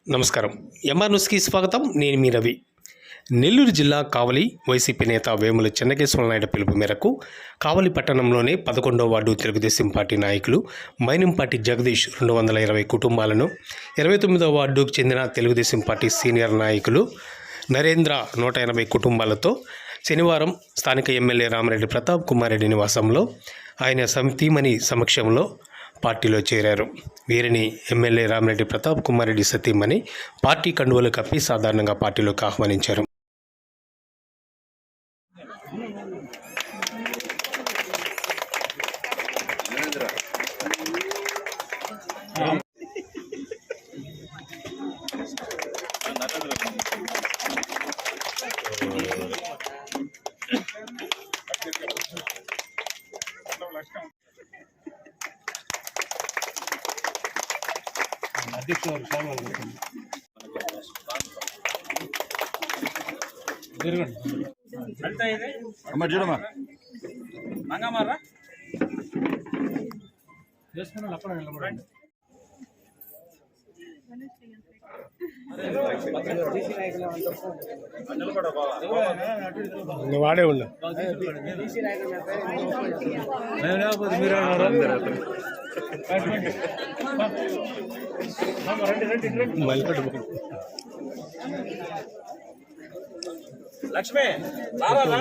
నమస్కారం. ఎంఆర్ న్యూస్కి స్వాగతం. నేను మీ రవి. నెల్లూరు జిల్లా కావలి వైసీపీ నేత వేముల చెన్నకేశ్వర నాయుడు పిలుపు మేరకు కావలి పట్టణంలోని 11వ వార్డు తెలుగుదేశం పార్టీ నాయకులు మైనంపాటి జగదీష్ 220 కుటుంబాలను, 29వ వార్డుకు చెందిన తెలుగుదేశం పార్టీ సీనియర్ నాయకులు నరేంద్ర 180 కుటుంబాలతో శనివారం స్థానిక ఎమ్మెల్యే రామిరెడ్డి ప్రతాప్ కుమార్ రెడ్డి నివాసంలో ఆయన సతీమణి సమక్షంలో పార్టీలో చేరారు. వీరిని ఎమ్మెల్యే రామిరెడ్డి ప్రతాప్ కుమార్ రెడ్డి సతీమణి పార్టీ కండువలు కప్పి సాధారణంగా పార్టీలోకి ఆహ్వానించారు. అమ్మ చూడమ్మా మంగమ్మారా వాడే ఉన్నా లక్ష్మి రావాలా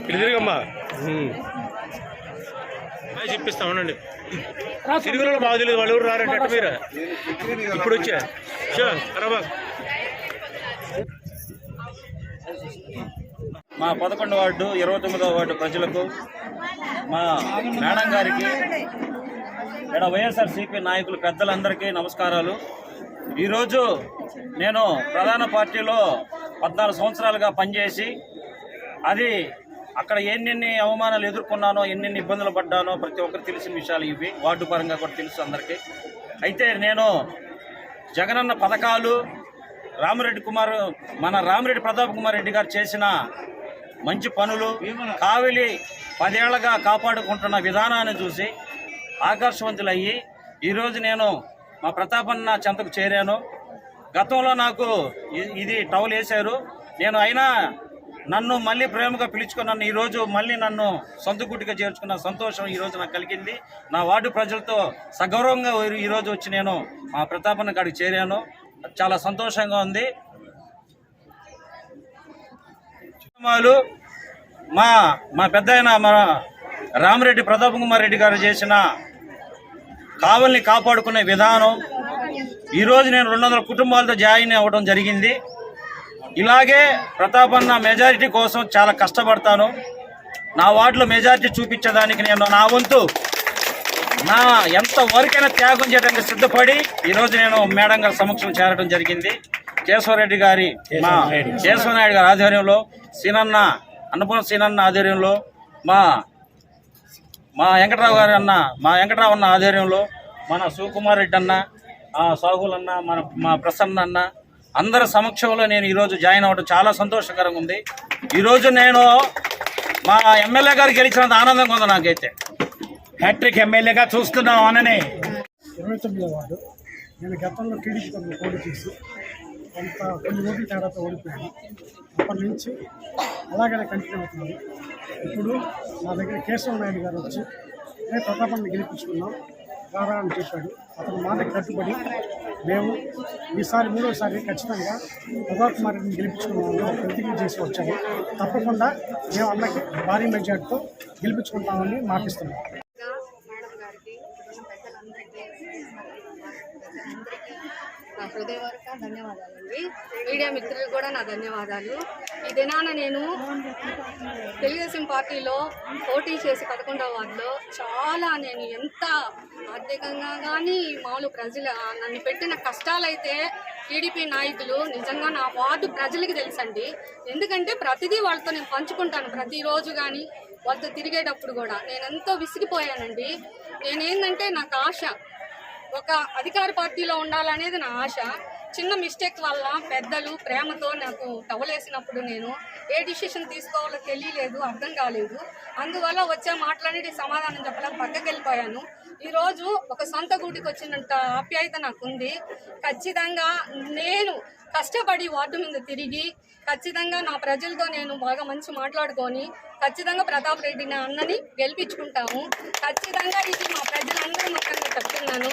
తిరిగమ్మా చెప్పిస్తా ఉండండి. తిరుగులో బాగా తెలియదు, వాళ్ళు ఎవరు రారంటే అట్ట మీరు ఇప్పుడు వచ్చా మా 11వ వార్డు 29వ వార్డు ప్రజలకు, మా మేడం గారికి, ఇక్కడ వైఎస్ఆర్సీపీ నాయకులు పెద్దలందరికీ నమస్కారాలు. ఈరోజు నేను ప్రధాన పార్టీలో 14 సంవత్సరాలుగా పనిచేసి అది అక్కడ ఎన్నెన్ని అవమానాలు ఎదుర్కొన్నానో, ఎన్నెన్ని ఇబ్బందులు పడ్డానో ప్రతి ఒక్కరు తెలిసిన విషయాలు ఇవి. వార్డు పరంగా కూడా తెలుసు అందరికీ. అయితే నేను జగనన్న పథకాలు, మన రామిరెడ్డి ప్రతాప్ కుమార్ రెడ్డి గారు చేసిన మంచి పనులు, కావిలి 10 ఏళ్లుగా కాపాడుకుంటున్న విధానాన్ని చూసి ఆకర్షవంతులయ్యి ఈరోజు నేను మా ప్రతాపన్న చెంతకు చేరాను. గతంలో నాకు ఇది టౌల్ వేశారు, నేను అయినా నన్ను మళ్ళీ ప్రేమగా పిలుచుకున్నాను. ఈరోజు మళ్ళీ నన్ను సొంత గుట్టిగా చేర్చుకున్న సంతోషం ఈరోజు నాకు కలిగింది. నా వార్డు ప్రజలతో సగౌరవంగా ఈరోజు వచ్చి నేను మా ప్రతాపన్న కాడికి చేరాను. చాలా సంతోషంగా ఉంది. మా పెద్ద అయిన మన రామిరెడ్డి ప్రతాప్ కుమార్ రెడ్డి గారు చేసిన కావలిని కాపాడుకునే విధానం, ఈరోజు నేను 200 కుటుంబాలతో జాయిన్ అవ్వడం జరిగింది. ఇలాగే ప్రతాపన్న మెజారిటీ కోసం చాలా కష్టపడతాను. నా వార్డులో మెజారిటీ చూపించడానికి నేను నా వంతు ఎంత వరకైనా త్యాగం చేయడానికి సిద్ధపడి ఈరోజు నేను మేడం గారి సమక్షం చేరడం జరిగింది. కేశవరెడ్డి గారి, మా కేశవనాయుడు గారి ఆధ్వర్యంలో, అన్నపూర్ణ సీనన్న ఆధ్వర్యంలో, మా వెంకటరావు గారి మా వెంకటరావు అన్న ఆధ్వర్యంలో, మన శివకుమార్ రెడ్డి అన్న, సాహుల్ అన్న, మా ప్రసన్న అన్న, అందరి సమక్షంలో నేను ఈరోజు జాయిన్ అవ్వడం చాలా సంతోషకరంగా ఉంది. ఈరోజు నేను మా ఎమ్మెల్యే గారు గెలిచినంత ఆనందంగా ఉంది. నాకైతే హ్యాట్రిక్ ఎమ్మెల్యేగా చూస్తున్నాం అననే. 29వ వార్డు నేను గతంలో టీడీపీ తరఫున పోటీ చేసి కొన్ని ఓట్ల తేడాతో ఓడిపోయాను. అప్పటి నుంచి అలాగనే కంటిన్యూ అవుతున్నాను. ఇప్పుడు నా దగ్గర కేశవ నాయుడు గారు వచ్చి నేను ప్రతాపాన్ని గెలిపించుకున్నాం రారా అని చెప్పాడు. అతను మాటకి కట్టుబడి మేము ఈసారి 3వసారి ఖచ్చితంగా ప్రతాప్ కుమార్ రెడ్డిని గెలిపించుకున్నామని ప్రతిజ్ఞ చేసి వచ్చాము. తప్పకుండా మేము అన్నకి భారీ మెజార్టీతో గెలిపించుకుంటామని మాటిస్తున్నాం. హృదయపూర్వక ధన్యవాదాలండి. మీడియా మిత్రులకు కూడా నా ధన్యవాదాలు. ఈ దినాన నేను తెలుగుదేశం పార్టీలో పోటీ చేసి 11వ వార్డులో నేను ఎంత ఆర్థికంగా కానీ మామూలు ప్రజలు నన్ను పెట్టిన కష్టాలైతే టీడీపీ నాయకులు నిజంగా నా వార్డు ప్రజలకి తెలుసండి. ఎందుకంటే ప్రతిదీ వాళ్ళతో నేను పంచుకుంటాను, ప్రతిరోజు కానీ వాళ్ళతో తిరిగేటప్పుడు కూడా నేను ఎంతో విసిగిపోయానండి. నేనేంటంటే నాకు ఆశ ఒక అధికార పార్టీలో ఉండాలనేది నా ఆశ. చిన్న మిస్టేక్ వల్ల పెద్దలు ప్రేమతో నాకు టవలేసినప్పుడు నేను ఏ డిసిషన్ తీసుకోవాలో తెలియలేదు, అర్థం కాలేదు. అందువల్ల వచ్చే మాట్లాడి సమాధానం చెప్పలేక పక్కకి వెళ్ళిపోయాను. ఈరోజు ఒక సొంత గూటికి వచ్చినంత ఆప్యాయత నాకుంది. ఖచ్చితంగా నేను కష్టపడి వార్డు మీద తిరిగి ఖచ్చితంగా నా ప్రజలతో నేను బాగా మంచి మాట్లాడుకొని ఖచ్చితంగా ప్రతాప్ రెడ్డిని అన్నని గెలిపించుకుంటాము. ఖచ్చితంగా ఇది మా ప్రజలందరూ మొత్తంగా చెప్తున్నాను.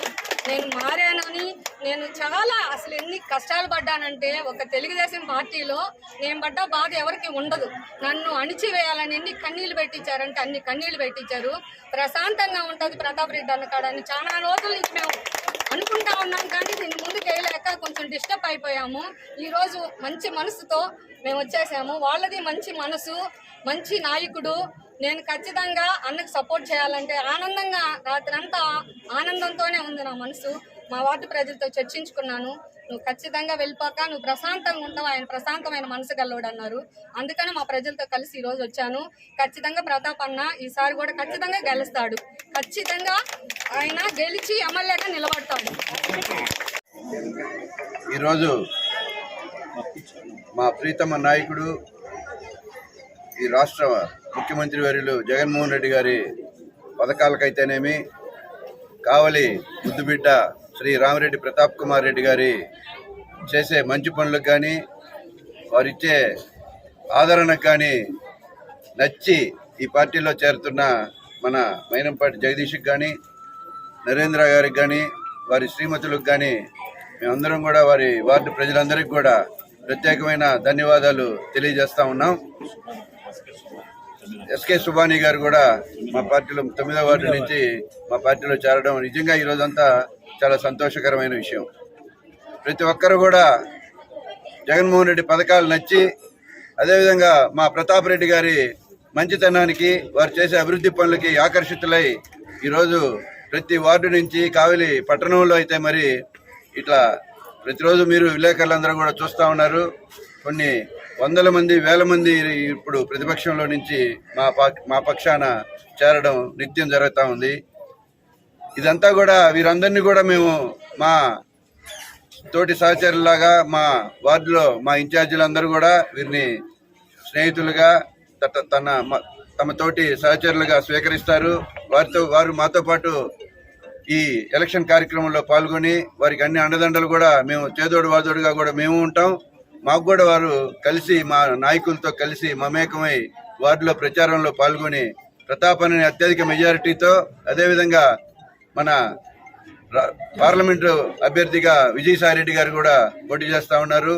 నేను మారానని, నేను చాలా అసలు ఎన్ని కష్టాలు పడ్డానంటే ఒక తెలుగుదేశం పార్టీలో నేను పడ్డ బాధ ఎవరికి ఉండదు. నన్ను అణిచివేయాలని ఎన్ని కన్నీళ్లు పెట్టించారంటే అన్ని కన్నీళ్లు పెట్టించారు. ప్రశాంతంగా ఉంటుంది ప్రతాప్ రెడ్డి అన్నకాడని చాలా రోజుల నుంచి మేము అనుకుంటా ఉన్నాం, కానీ దీన్ని ముందుకు వేయలేక కొంచెం డిస్టర్బ్ అయిపోయాము. ఈరోజు మంచి మనసుతో మేము వచ్చేసాము. వాళ్ళది మంచి మనసు, మంచి నాయకుడు. నేను ఖచ్చితంగా అన్నకు సపోర్ట్ చేయాలంటే ఆనందంగా రాత్రంతా ఆనందంతోనే ఉంది నా మనసు. మా వార్డు ప్రజలతో చర్చించుకున్నాను. నువ్వు ఖచ్చితంగా వెళ్ళిపోక నువ్వు ప్రశాంతంగా ఉంటావు, ఆయన ప్రశాంతమైన మనసు గల్లోడు అన్నారు. అందుకని మా ప్రజలతో కలిసి ఈరోజు వచ్చాను. ఖచ్చితంగా ప్రతాప్ అన్న ఈసారి కూడా ఖచ్చితంగా గెలుస్తాడు. ఖచ్చితంగా ఆయన గెలిచి ఎమ్మెల్యేగా నిలబడతాడు. ఈరోజు మా ప్రీతమ నాయకుడు ఈ రాష్ట్ర ముఖ్యమంత్రి వర్యులు జగన్మోహన్ రెడ్డి గారి పథకాలకైతేనేమి, కావలి ముద్దుబిడ్డ శ్రీ రామిరెడ్డి ప్రతాప్ కుమార్ రెడ్డి గారి చేసే మంచి పనులకు కానీ వారిచ్చే ఆదరణకు కానీ నచ్చి ఈ పార్టీలో చేరుతున్న మన మైనంపాటి జగదీష్కి కానీ, నరేంద్ర గారికి కానీ, వారి శ్రీమతులకు కానీ మేమందరం కూడా వారి వార్డు ప్రజలందరికీ కూడా ప్రత్యేకమైన ధన్యవాదాలు తెలియజేస్తూ ఉన్నాం. ఎస్కే సుబానీ గారు కూడా మా పార్టీలో 9వ వార్డు నుంచి మా పార్టీలో చేరడం నిజంగా ఈరోజంతా చాలా సంతోషకరమైన విషయం. ప్రతి ఒక్కరు కూడా జగన్మోహన్ రెడ్డి పథకాలు నచ్చి, అదేవిధంగా మా ప్రతాప్ రెడ్డి గారి మంచితనానికి, వారు చేసే అభివృద్ధి పనులకి ఆకర్షితులై ఈరోజు ప్రతి వార్డు నుంచి కావలి పట్టణంలో అయితే మరి ఇట్లా ప్రతిరోజు మీరు విలేకరులందరూ కూడా చూస్తూ ఉన్నారు. కొన్ని వందల మంది, వేల మంది ఇప్పుడు ప్రతిపక్షంలో నుంచి మా పక్షాన చేరడం నిత్యం జరుగుతూ ఉంది. ఇదంతా కూడా వీరందరినీ కూడా మేము మా తోటి సహచరులాగా మా వార్డులో మా ఇన్ఛార్జీలందరూ కూడా వీరిని స్నేహితులుగా తమ తోటి సహచరులుగా స్వీకరిస్తారు. వారు మాతో పాటు ఈ ఎలక్షన్ కార్యక్రమంలో పాల్గొని వారికి అన్ని అండదండలు కూడా మేము చేదోడు వాదోడుగా కూడా మేము ఉంటాం. మాకు కూడా వారు కలిసి మా నాయకులతో కలిసి మమేకమై వార్డులో ప్రచారంలో పాల్గొని ప్రతాప్ అనే అత్యధిక మెజారిటీతో, అదేవిధంగా మన పార్లమెంటు అభ్యర్థిగా విజయసాయిరెడ్డి గారు కూడా పోటీ చేస్తూ ఉన్నారు.